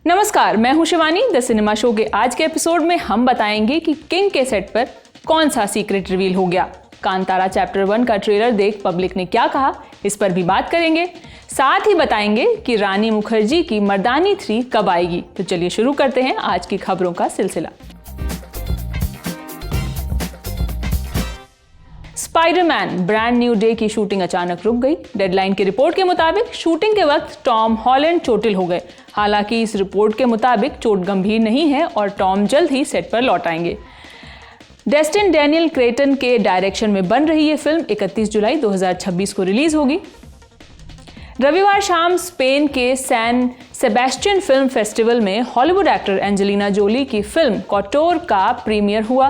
नमस्कार, मैं हूं शिवानी। द सिनेमा शो के आज के एपिसोड में हम बताएंगे कि किंग के सेट पर कौन सा सीक्रेट रिवील हो गया। कांतारा चैप्टर 1 का ट्रेलर देख पब्लिक ने क्या कहा, इस पर भी बात करेंगे। साथ ही बताएंगे कि रानी मुखर्जी की मर्दानी 3 कब आएगी। तो चलिए शुरू करते हैं आज की खबरों का सिलसिला। स्पाइडरमैन ब्रांड न्यू डे की शूटिंग अचानक रुक गई। डेडलाइन की रिपोर्ट के मुताबिक शूटिंग के वक्त टॉम हॉलैंड चोटिल हो गए। हालांकि इस रिपोर्ट के मुताबिक चोट गंभीर नहीं है और टॉम जल्द ही सेट पर लौट आएंगे। डेस्टिन डैनियल क्रेटन के डायरेक्शन में बन रही ये फिल्म 31 जुलाई 2026 को रिलीज होगी। रविवार शाम स्पेन के सैन सेबेस्टियन फिल्म फेस्टिवल में हॉलीवुड एक्टर एंजेलिना जोली की फिल्म कॉटोर का प्रीमियर हुआ।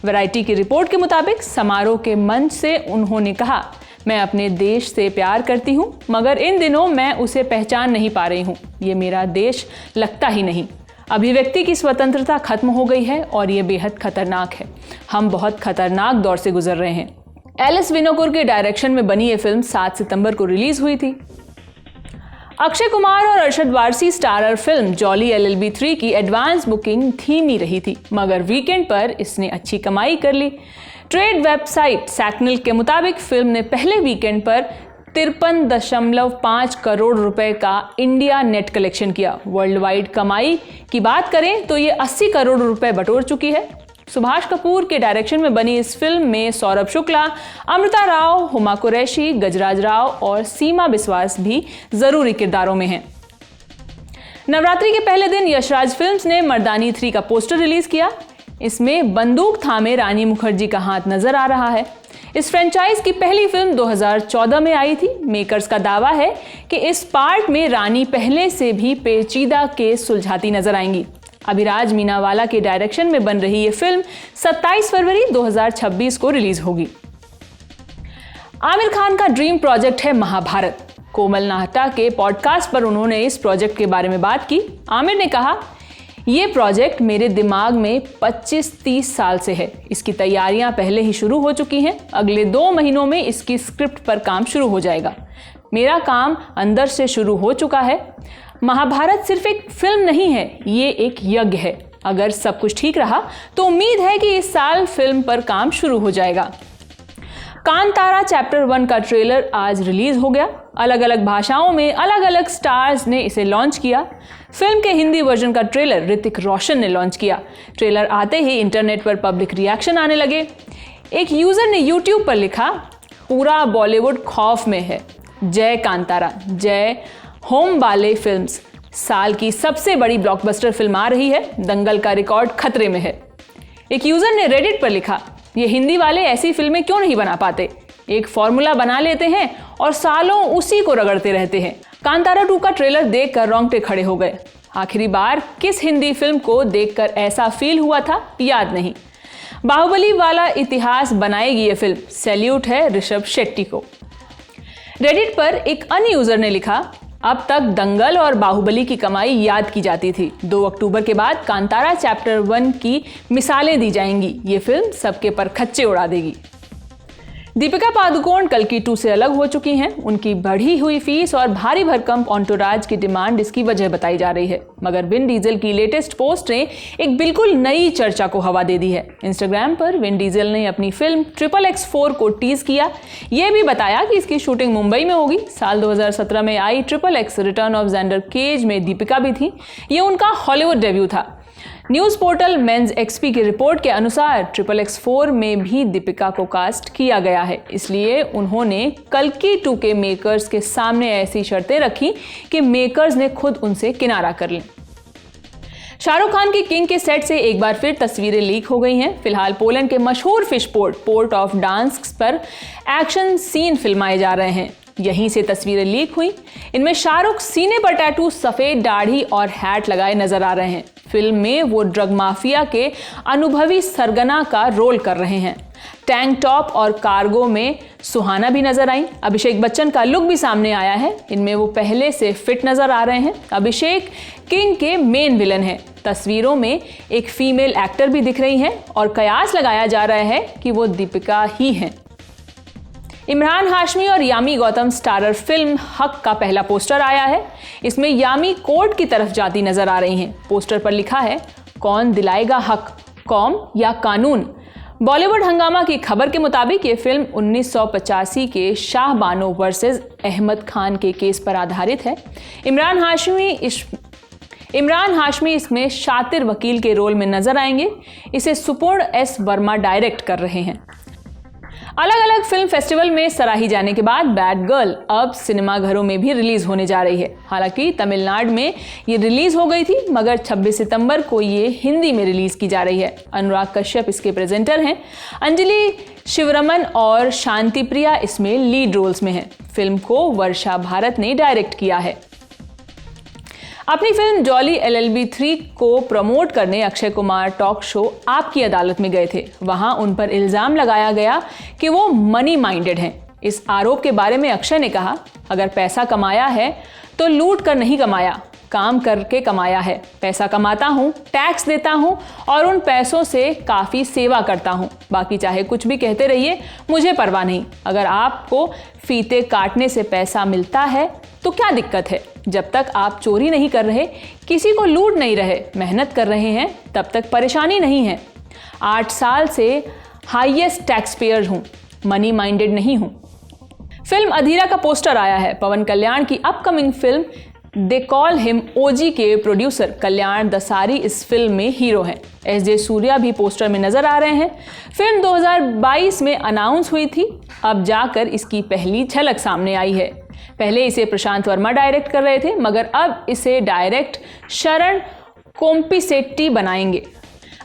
वैरायटी की रिपोर्ट के मुताबिक समारोह के मंच से उन्होंने कहा, मैं अपने देश से प्यार करती हूँ, मगर इन दिनों मैं उसे पहचान नहीं पा रही हूँ। ये मेरा देश लगता ही नहीं। अभिव्यक्ति की स्वतंत्रता खत्म हो गई है और ये बेहद खतरनाक है। हम बहुत खतरनाक दौर से गुजर रहे हैं। एलिस विनोकुर के डायरेक्शन में बनी ये फिल्म 7 सितंबर को रिलीज हुई थी। अक्षय कुमार और Arshad Warsi starrer film jolly LLB 3 की एडवांस बुकिंग धीमी रही थी, मगर वीकेंड पर इसने अच्छी कमाई कर ली। ट्रेड वेबसाइट सैकनिल के मुताबिक फिल्म ने पहले वीकेंड पर 53.5 करोड़ रुपए का इंडिया नेट कलेक्शन किया। वर्ल्ड वाइड कमाई की बात करें तो ये 80 करोड़ रुपए बटोर चुकी है। सुभाष कपूर के डायरेक्शन में बनी इस फिल्म में सौरभ शुक्ला, अमृता राव, हुमा कुरैशी, गजराज राव और सीमा बिस्वास भी जरूरी किरदारों में हैं। नवरात्रि के पहले दिन यशराज फिल्म्स ने मर्दानी 3 का पोस्टर रिलीज किया। इसमें बंदूक थामे रानी मुखर्जी का हाथ नजर आ रहा है। इस फ्रेंचाइज की पहली फिल्म 2014 में आई थी। मेकर्स का दावा है कि इस पार्ट में रानी पहले से भी पेचीदा केस सुलझाती नजर आएंगी। अभिराज मीनावाला के डायरेक्शन में बन रही ये फिल्म 27 फरवरी 2026 को रिलीज होगी। आमिर खान का ड्रीम प्रोजेक्ट है महाभारत। कोमल नाहटा के पॉडकास्ट पर उन्होंने इस प्रोजेक्ट के बारे में बात की। आमिर ने कहा, ये प्रोजेक्ट मेरे दिमाग में 25-30 साल से है। इसकी तैयारियां पहले ही शुरू हो चुकी हैं। अगले 2 महीनों में इसकी स्क्रिप्ट पर काम शुरू हो जाएगा। मेरा काम अंदर से शुरू हो चुका है। महाभारत सिर्फ एक फिल्म नहीं है, ये एक यज्ञ है। अगर सब कुछ ठीक रहा तो उम्मीद है कि इस साल फिल्म पर काम शुरू हो जाएगा। कांतारा चैप्टर 1 का ट्रेलर आज रिलीज हो गया। अलग अलग भाषाओं में अलग अलग स्टार्स ने इसे लॉन्च किया। फिल्म के हिंदी वर्जन का ट्रेलर ऋतिक रोशन ने लॉन्च किया। ट्रेलर आते ही इंटरनेट पर पब्लिक रिएक्शन आने लगे। एक यूजर ने यूट्यूब पर लिखा, पूरा बॉलीवुड खौफ में है। जय कांतारा, जय होम बाले फिल्म्स। साल की सबसे बड़ी ब्लॉकबस्टर फिल्म आ रही है। दंगल का रिकॉर्ड खतरे में है। एक यूजर ने रेडिट पर लिखा, ये हिंदी वाले ऐसी फिल्में क्यों नहीं बना पाते? एक फॉर्मूला बना लेते हैं और सालों उसी को रगड़ते रहते हैं। कांतारा 2 का ट्रेलर देखकर रोंगटे खड़े हो गए। आखिरी बार किस हिंदी फिल्म को देखकर ऐसा फील हुआ था, याद नहीं। बाहुबली वाला इतिहास बनाएगी ये फिल्म। सैल्यूट है ऋषभ शेट्टी को। रेडिट पर एक अन्य यूजर ने लिखा, अब तक दंगल और बाहुबली की कमाई याद की जाती थी। 2 अक्टूबर के बाद कांतारा चैप्टर 1 की मिसालें दी जाएंगी। ये फिल्म सबके पर खच्चे उड़ा देगी। दीपिका पादुकोण कल्कि 2 से अलग हो चुकी हैं। उनकी बढ़ी हुई फीस और भारी भरकम ऑन्टोराज की डिमांड इसकी वजह बताई जा रही है। मगर विन डीजल की लेटेस्ट पोस्ट ने एक बिल्कुल नई चर्चा को हवा दे दी है। इंस्टाग्राम पर विन डीजल ने अपनी फिल्म XXX4 को टीज किया। यह भी बताया कि इसकी शूटिंग मुंबई में होगी। साल 2017 में आई XXX return of Xander Cage में दीपिका भी थी। ये उनका हॉलीवुड डेब्यू था। न्यूज पोर्टल मेंस एक्सपी की रिपोर्ट के अनुसार XXX4 में भी दीपिका को कास्ट किया गया है। इसलिए उन्होंने कल्कि 2 के मेकर्स के सामने ऐसी शर्तें रखी कि मेकर्स ने खुद उनसे किनारा कर ली। शाहरुख खान की किंग के सेट से एक बार फिर तस्वीरें लीक हो गई हैं। फिलहाल पोलैंड के मशहूर फिश पोर्ट ऑफ डांस्क पर एक्शन सीन फिल्माए जा रहे हैं। यहीं से तस्वीरें लीक हुई। इनमें शाहरुख सीने पर टैटू, सफेद दाढ़ी और हैट लगाए नजर आ रहे हैं। फिल्म में वो ड्रग माफिया के अनुभवी सरगना का रोल कर रहे हैं। टैंक टॉप और कार्गो में सुहाना भी नजर आई। अभिषेक बच्चन का लुक भी सामने आया है। इनमें वो पहले से फिट नजर आ रहे हैं। अभिषेक किंग के मेन विलन हैं। तस्वीरों में एक फीमेल एक्टर भी दिख रही हैं और कयास लगाया जा रहा है कि वो दीपिका ही हैं। इमरान हाशमी और यामी गौतम स्टारर फिल्म हक का पहला पोस्टर आया है। इसमें यामी कोर्ट की तरफ जाती नजर आ रही हैं। पोस्टर पर लिखा है, कौन दिलाएगा हक, कौम या कानून। बॉलीवुड हंगामा की खबर के मुताबिक ये फिल्म 1985 के शाह बानो वर्सेस अहमद खान के केस पर आधारित है। इमरान हाशमी इसमें शातिर वकील के रोल में नजर आएंगे। इसे सुपूर्ण एस वर्मा डायरेक्ट कर रहे हैं। अलग अलग फिल्म फेस्टिवल में सराही जाने के बाद बैड गर्ल अब सिनेमाघरों में भी रिलीज होने जा रही है। हालांकि तमिलनाडु में ये रिलीज हो गई थी, मगर 26 सितंबर को ये हिंदी में रिलीज की जा रही है। अनुराग कश्यप इसके प्रेजेंटर हैं। अंजलि शिवरमन और शांति प्रिया इसमें लीड रोल्स में हैं। फिल्म को वर्षा भारत ने डायरेक्ट किया है। अपनी फिल्म जॉली LLB 3 को प्रमोट करने अक्षय कुमार टॉक शो आपकी अदालत में गए थे। वहां उन पर इल्जाम लगाया गया कि वो मनी माइंडेड हैं। इस आरोप के बारे में अक्षय ने कहा, अगर पैसा कमाया है तो लूट कर नहीं कमाया, काम करके कमाया है। पैसा कमाता हूँ, टैक्स देता हूँ और उन पैसों से काफ़ी सेवा करता हूँ। बाकी चाहे कुछ भी कहते रहिए, मुझे परवाह नहीं। अगर आपको फीते काटने से पैसा मिलता है तो क्या दिक्कत है? जब तक आप चोरी नहीं कर रहे, किसी को लूट नहीं रहे, मेहनत कर रहे हैं, तब तक परेशानी नहीं है। 8 साल से हाईएस्ट टैक्स पेयर हूँ, मनी माइंडेड नहीं हूँ। फिल्म अधीरा का पोस्टर आया है। पवन कल्याण की upcoming film they call him OG के प्रोड्यूसर कल्याण दसारी इस फिल्म में हीरो हैं। SJ सूर्या भी पोस्टर में नजर आ रहे हैं। फिल्म 2022 में अनाउंस हुई थी, अब जाकर इसकी पहली झलक सामने आई है। पहले इसे प्रशांत वर्मा डायरेक्ट कर रहे थे, मगर अब इसे डायरेक्ट शरण कोम्पिसेट्टी बनाएंगे।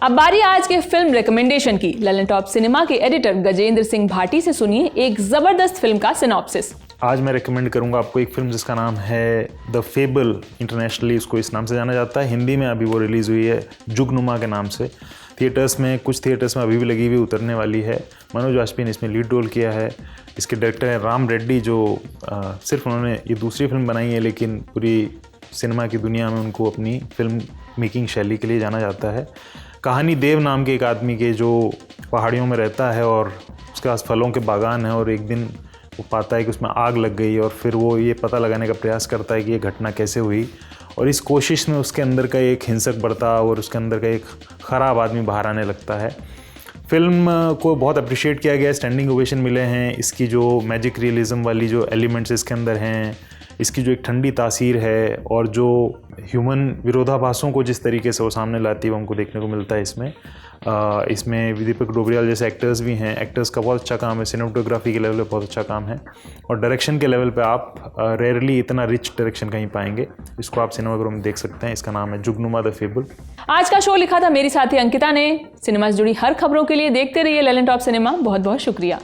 अब बारी आज के फिल्म रिकमेंडेशन की। ललन टॉप सिनेमा के एडिटर गजेंद्र सिंह भाटी से सुनिए एक जबरदस्त फिल्म का सिनॉप्सिस। आज मैं रिकमेंड करूंगा आपको एक फिल्म जिसका नाम है द फेबल। इंटरनेशनली उसको इस नाम से जाना जाता है। हिंदी में अभी वो रिलीज़ हुई है जुगनुमा के नाम से। कुछ थिएटर्स में अभी भी लगी हुई उतरने वाली है। मनोज वाजपेयी ने इसमें लीड रोल किया है। इसके डायरेक्टर हैं राम रेड्डी, जो सिर्फ उन्होंने ये दूसरी फिल्म बनाई है, लेकिन पूरी सिनेमा की दुनिया में उनको अपनी फिल्म मेकिंग शैली के लिए जाना जाता है। कहानी देव नाम के एक आदमी के जो पहाड़ियों में रहता है और उसके पास फलों के बागान है, और एक दिन वो पाता है कि उसमें आग लग गई, और फिर वो ये पता लगाने का प्रयास करता है कि ये घटना कैसे हुई, और इस कोशिश में उसके अंदर का एक हिंसक बर्ताव और उसके अंदर का एक ख़राब आदमी बाहर आने लगता है। फिल्म को बहुत अप्रिशिएट किया गया, स्टैंडिंग ओवेशन मिले हैं। इसकी जो मैजिक रियलिज़म वाली जो एलिमेंट्स इसके अंदर हैं, इसकी जो एक ठंडी तासीर है, और जो ह्यूमन विरोधाभासों को जिस तरीके से वो सामने लाती है वो हमको देखने को मिलता है इसमें। इसमें दीपक डोबरियाल जैसे एक्टर्स भी हैं। एक्टर्स का बहुत अच्छा काम है, सिनेमेटोग्राफी के लेवल पे बहुत अच्छा काम है, और डायरेक्शन के लेवल पे आप रेयरली इतना रिच डायरेक्शन कहीं पाएंगे। इसको आप सिनेमाघरों में देख सकते हैं। इसका नाम है जुगनुमा द फेबल। आज का शो लिखा था मेरी साथी अंकिता ने। सिनेमा से जुड़ी हर खबरों के लिए देखते रहिए ललन टॉप सिनेमा। बहुत बहुत शुक्रिया।